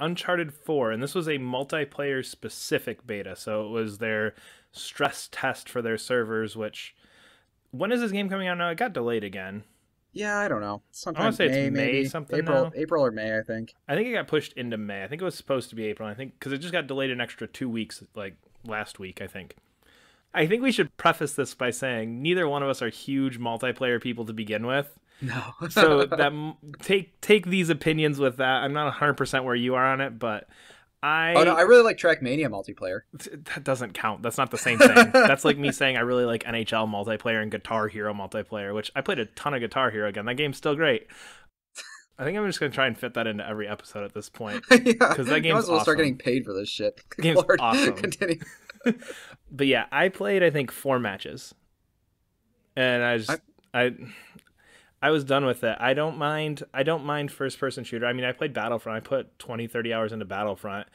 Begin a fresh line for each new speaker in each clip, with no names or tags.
Uncharted 4, and this was a multiplayer specific beta. So it was their stress test for their servers, which, when is this game coming out now? It got delayed again.
Yeah, I don't know.
I want
Sometime
to say it's
May,
May
maybe
something
April,
now.
April or May, I think.
I think it got pushed into May. I think it was supposed to be April. I think because it just got delayed an extra 2 weeks, like last week, I think. I think we should preface this by saying neither one of us are huge multiplayer people to begin with.
No.
So that take these opinions with that. I'm not 100% where you are on it, but
Oh no,
I
I really like Trackmania multiplayer.
that doesn't count. That's not the same thing. That's like me saying I really like NHL multiplayer and Guitar Hero multiplayer, which I played a ton of Guitar Hero again. That game's still great. I think I'm just gonna try and fit that into every episode at this point
Yeah,
because that
you might
game's
as well start getting
awesome.
paid for this shit.
The game's
Lord,
awesome.
continue.
But yeah, I played I think 4 matches, and
I,
I was done with it. I don't mind first person shooter. I mean, I played Battlefront. I put 20, 30 hours into Battlefront,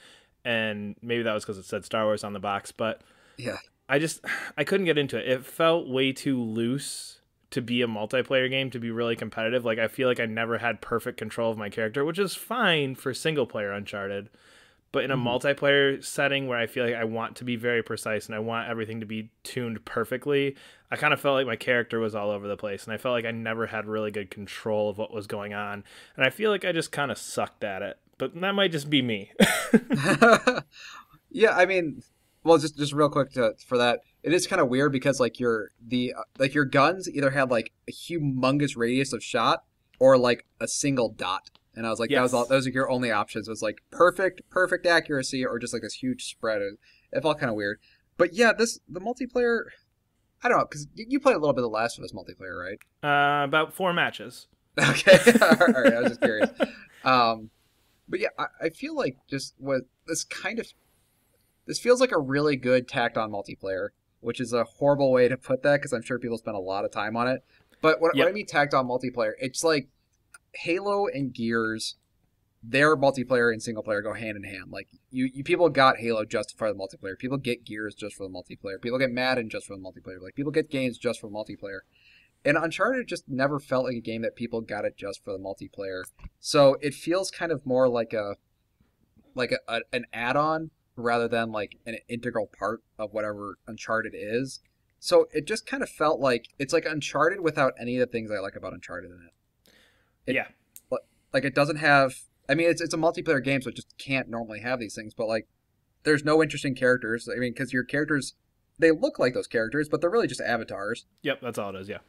and maybe that was because it said Star Wars on the box, but
yeah,
I just I couldn't get into it. It felt way too loose to be a multiplayer game, to be really competitive. Like I feel like I never had perfect control of my character, which is fine for single player Uncharted. But in a
hmm
multiplayer setting where I feel like I want to be very precise and I want everything to be tuned perfectly, I kind of felt like my character was all over the place, and I felt like I never had really good control of what was going on. And I feel like I just kind of sucked at it. But that might just be me.
yeah. I mean, well, just real quick for that, it is kind of weird because like like your guns either had like a humongous radius of shot or like a single dot. And I was like, that was all.
Yes.
Those are your only options. It was like perfect accuracy, or just like this huge spread. It felt kind of weird. But yeah, the multiplayer. I don't know, because you played a little bit of The Last of Us multiplayer, right?
About 4 matches.
Okay, all right. I was just curious. Um, but yeah, I feel like just what this feels like a really good tacked on multiplayer, which is a horrible way to put that because I'm sure people spend a lot of time on it. But what I
Yep.
mean tacked on multiplayer, it's like Halo and Gears, their multiplayer and single player go hand in hand. Like you people got Halo just for the multiplayer. People get Gears just for the multiplayer. People get Madden just for the multiplayer. Like people get games just for the multiplayer. And Uncharted just never felt like a game that people got it just for the multiplayer. So it feels kind of more like an add-on rather than like an integral part of whatever Uncharted is. So it just kind of felt like it's like Uncharted without any of the things I like about Uncharted in it.
Yeah.
Like it doesn't have. I mean, it's a multiplayer game, so it just can't normally have these things. But like, there's no interesting characters. I mean, because your characters, they look like those characters, but they're really just avatars.
Yep. That's all it is. Yeah.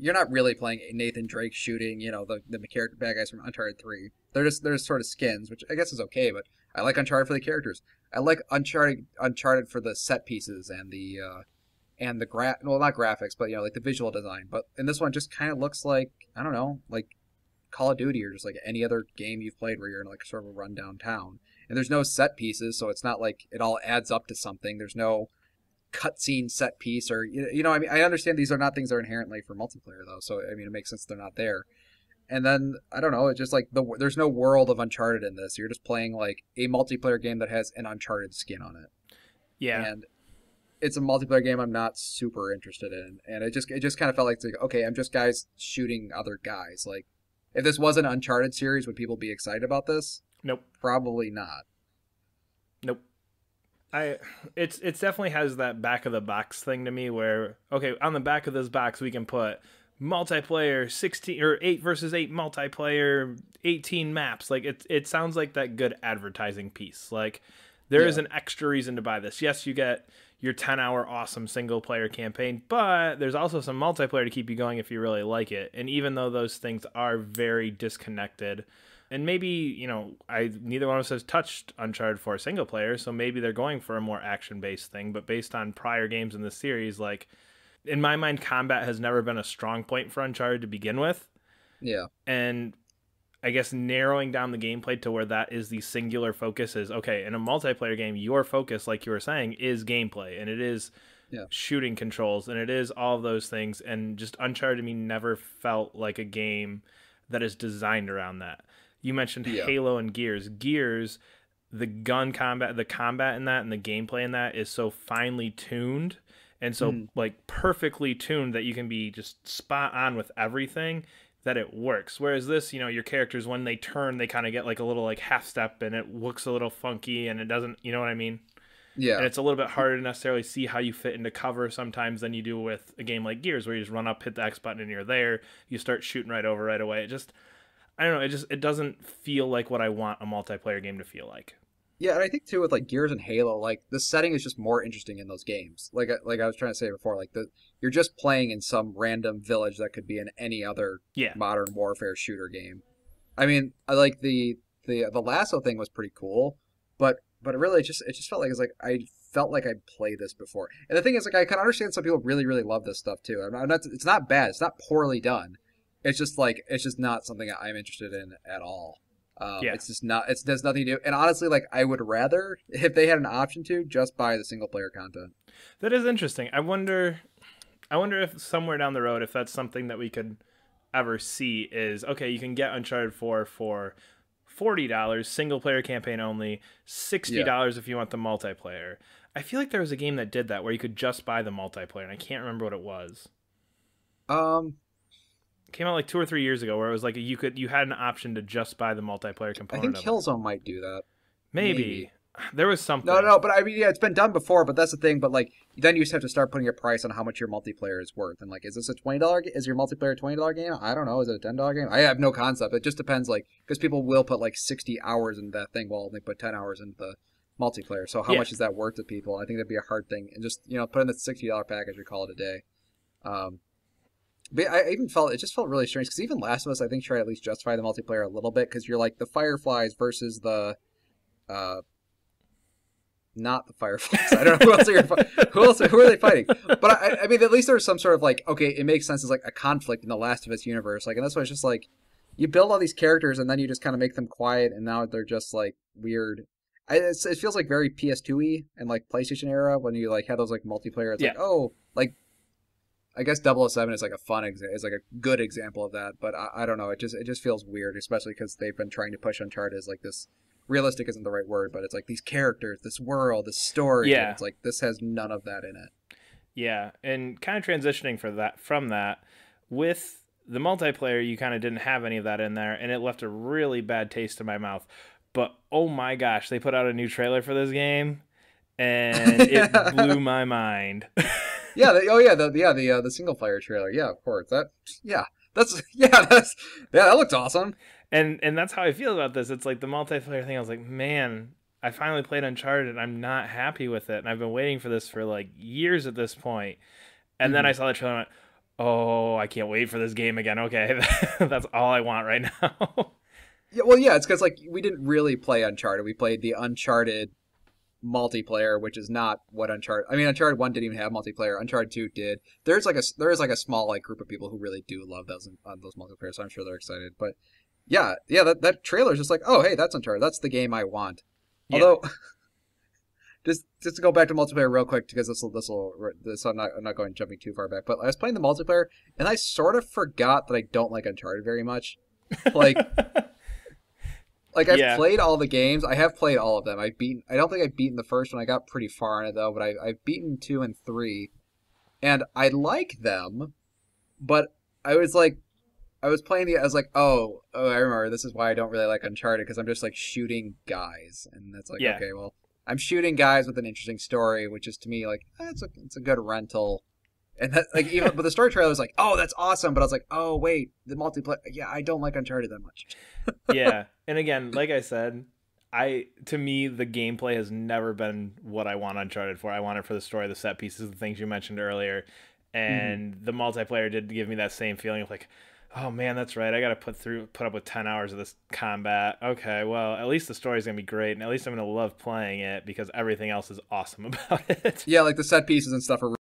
You're not really playing Nathan Drake shooting, the character bad guys from Uncharted 3. They're just sort of skins, which I guess is okay. But I like Uncharted for the characters. I like Uncharted for the set pieces and the well, not graphics, but like the visual design. But in this one, just kind of looks like, I don't know, like Call of Duty or just like any other game you've played where you're in like sort of a rundown town. And there's no set pieces, so it's not like it all adds up to something. There's no cutscene set piece or I mean, I understand these are not things that are inherently for multiplayer though, so I mean it makes sense they're not there. And then I don't know, it's just like there's no world of Uncharted in this. You're just playing like a multiplayer game that has an Uncharted skin on it,
Yeah.
and it's a multiplayer game I'm not super interested in. And it just kind of felt like, okay, I'm just guys shooting other guys. Like if this was an Uncharted series, would people be excited about this?
Nope.
Probably not.
Nope. It's definitely has that back of the box thing to me where, okay, on the back of this box we can put multiplayer 16 or 8 versus 8 multiplayer 18 maps. Like it sounds like that good advertising piece. Like there is
Yeah.
an extra reason to buy this. Yes, you get your 10-hour awesome single player campaign, but there's also some multiplayer to keep you going if you really like it. And even though those things are very disconnected, and maybe, I neither one of us has touched Uncharted 4 single player, so maybe they're going for a more action-based thing, but based on prior games in the series, like, in my mind, combat has never been a strong point for Uncharted to begin with,
Yeah.
and I guess narrowing down the gameplay to where that is the singular focus is, okay, in a multiplayer game, your focus, like you were saying, is gameplay, and it is
Yeah.
shooting controls, and it is all of those things, and just Uncharted to me never felt like a game that is designed around that. You mentioned
Yeah.
Halo and Gears. Gears, the gun combat, the combat in that and the gameplay in that is so finely tuned and so
Mhm.
like perfectly tuned that you can be just spot on with everything that it works. Whereas this, your characters, when they turn, they kind of get like a little like half step and it looks a little funky and it doesn't, you know what I mean? And
Yeah.
it's a little bit harder to necessarily see how you fit into cover sometimes than you do with a game like Gears, where you just run up, hit the X button, and you're there. You start shooting right over right away. It just, I don't know. It doesn't feel like what I want a multiplayer game to feel like.
Yeah, and I think too with like Gears and Halo, like the setting is just more interesting in those games. Like I was trying to say before, like you're just playing in some random village that could be in any other
Yeah,
modern warfare shooter game. I mean, I like the lasso thing was pretty cool, but it just felt like it's like I felt like I'd played this before. And the thing is, like, I can understand some people really really love this stuff too. I'm not. It's not bad. It's not poorly done. It's just like it's just not something I'm interested in at all.
yeah.
It's just not. It's there's nothing to do. And honestly, like I would rather if they had an option to just buy the single player content.
That is interesting. I wonder if somewhere down the road, if that's something that we could ever see, is okay. You can get Uncharted 4 for $40, single player campaign only, $60 if you want the multiplayer. I feel like there was a game that did that where you could just buy the multiplayer, and I can't remember what it was.
Um,
It came out like 2 or 3 years ago, where it was like you had an option to just buy the multiplayer
I
component
think
of it.
Killzone might do that.
Maybe there was something.
No, no, but I mean, yeah, it's been done before, but that's the thing. But like, then you just have to start putting a price on how much your multiplayer is worth, and like, is this a $20? Is your multiplayer $20 game? I don't know. Is it a $10 game? I have no concept. It just depends, like, because people will put like 60 hours into that thing, while they put 10 hours into the multiplayer. So how
Yeah,
much is that worth to people? I think that'd be a hard thing, and just put in the $60 package and call it a day. Um, but I even felt it just felt really strange because even Last of Us, I think, try to at least justify the multiplayer a little bit because you're like the Fireflies versus the uh not the Fireflies. I don't know who are they fighting? But I mean, at least there's some sort of like, okay, it makes sense as like a conflict in the Last of Us universe. Like, and that's why it's just like you build all these characters and then you just kind of make them quiet, and now they're just like weird. It feels like very PS2y and like PlayStation era when you like had those like multiplayer. It's
yeah,
like, oh, like I guess 007 is like a is like a good example of that. But I don't know. It just feels weird, especially because they've been trying to push Uncharted as like this realistic isn't the right word, but it's like these characters, this world, this story. And
yeah,
it's like this has none of that in it.
yeah. And kind of transitioning from that with the multiplayer, you kind of didn't have any of that in there, and it left a really bad taste in my mouth. But oh my gosh, they put out a new trailer for this game, and it
Yeah,
blew my mind.
yeah. Oh yeah, the single player trailer. Yeah, of course. Yeah, that's yeah, that looks awesome.
And that's how I feel about this. It's like the multiplayer thing. I was like, man, I finally played Uncharted, and I'm not happy with it. And I've been waiting for this for like years at this point. And then I
Hmm.
saw the trailer, and I went, oh, I can't wait for this game again. Okay, that's all I want right now.
Yeah, well, yeah, it's because like we didn't really play Uncharted. We played the Uncharted multiplayer, which is not what Uncharted. I mean, Uncharted 1 didn't even have multiplayer. Uncharted 2 did. There is like a small like group of people who really do love those multiplayer, so I'm sure they're excited. But yeah, that trailer is just like, oh, hey, that's Uncharted. That's the game I want.
Yeah,
Although, just to go back to multiplayer real quick because this I'm not going jumping too far back. But I was playing the multiplayer and I sort of forgot that I don't like Uncharted very much. Like like I've
yeah,
played all the games. I have played all of them. I don't think I've beaten the first one. I got pretty far in it though. But I've beaten 2 and 3, and I like them. But I was like, I was playing I was like, I remember. This is why I don't really like Uncharted because I'm just like shooting guys, and that's like,
yeah,
okay, well, I'm shooting guys with an interesting story, which is to me like, it's a good rental. And that like even but the story trailer was like, oh, that's awesome. But I was like, oh wait, the multiplayer. Yeah, I don't like Uncharted that much.
yeah. And again, like I said, to me the gameplay has never been what I want Uncharted for. I want it for the story, the set pieces, the things you mentioned earlier,
Hmm.
and the multiplayer did give me that same feeling of like, oh man, that's right. I got to put up with 10 hours of this combat. Okay, well, at least the story's going to be great, and at least I'm going to love playing it because everything else is awesome about it.
Yeah, like the set pieces and stuff are